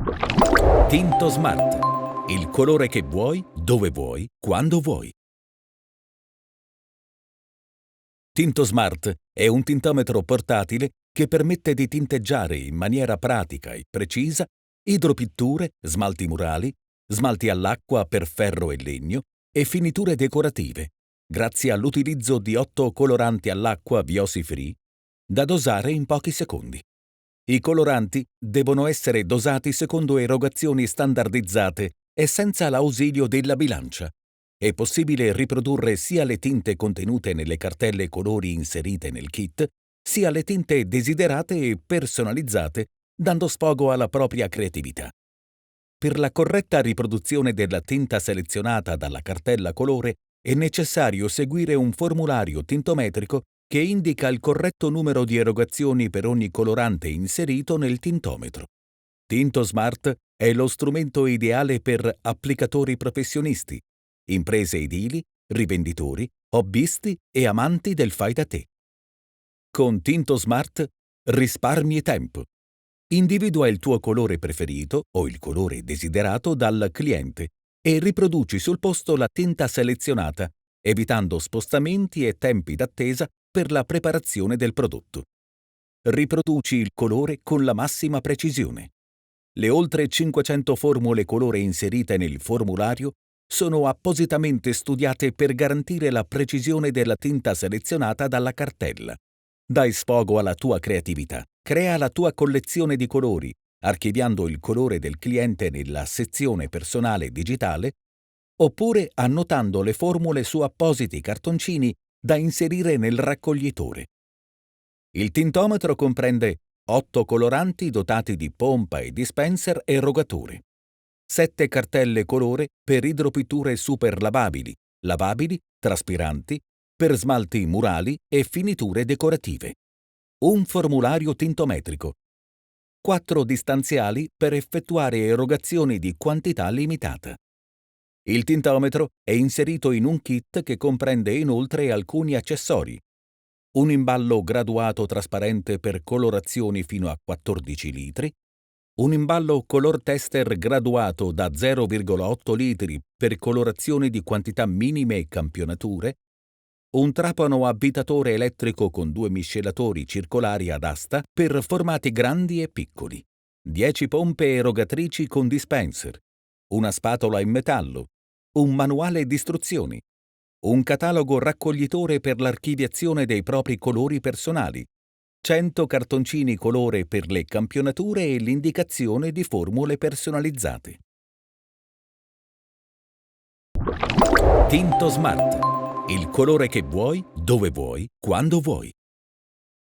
Tinto Smart. Il colore che vuoi, dove vuoi, quando vuoi. Tinto Smart è un tintometro portatile che permette di tinteggiare in maniera pratica e precisa idropitture, smalti murali, smalti all'acqua per ferro e legno e finiture decorative, grazie all'utilizzo di 8 coloranti all'acqua VOC Free, da dosare in pochi secondi. I coloranti devono essere dosati secondo erogazioni standardizzate e senza l'ausilio della bilancia. È possibile riprodurre sia le tinte contenute nelle cartelle colori inserite nel kit, sia le tinte desiderate e personalizzate, dando sfogo alla propria creatività. Per la corretta riproduzione della tinta selezionata dalla cartella colore è necessario seguire un formulario tintometrico che indica il corretto numero di erogazioni per ogni colorante inserito nel tintometro. Tinto Smart è lo strumento ideale per applicatori professionisti, imprese edili, rivenditori, hobbisti e amanti del fai da te. Con Tinto Smart risparmi tempo. Individua il tuo colore preferito o il colore desiderato dal cliente e riproduci sul posto la tinta selezionata, evitando spostamenti e tempi d'attesa per la preparazione del prodotto. Riproduci il colore con la massima precisione. Le oltre 500 formule colore inserite nel formulario sono appositamente studiate per garantire la precisione della tinta selezionata dalla cartella. Dai sfogo alla tua creatività. Crea la tua collezione di colori, archiviando il colore del cliente nella sezione personale digitale, oppure annotando le formule su appositi cartoncini da inserire nel raccoglitore. Il tintometro comprende 8 coloranti dotati di pompa e dispenser erogatore, 7 cartelle colore per idropitture super lavabili, traspiranti, per smalti murali e finiture decorative, un formulario tintometrico, 4 distanziali per effettuare erogazioni di quantità limitata. Il tintometro è inserito in un kit che comprende inoltre alcuni accessori, un imballo graduato trasparente per colorazioni fino a 14 litri, un imballo color tester graduato da 0,8 litri per colorazioni di quantità minime e campionature, un trapano avvitatore elettrico con 2 miscelatori circolari ad asta per formati grandi e piccoli, 10 pompe erogatrici con dispenser, una spatola in metallo, un manuale di istruzioni, un catalogo raccoglitore per l'archiviazione dei propri colori personali, 100 cartoncini colore per le campionature e l'indicazione di formule personalizzate. Tinto Smart. Il colore che vuoi, dove vuoi, quando vuoi.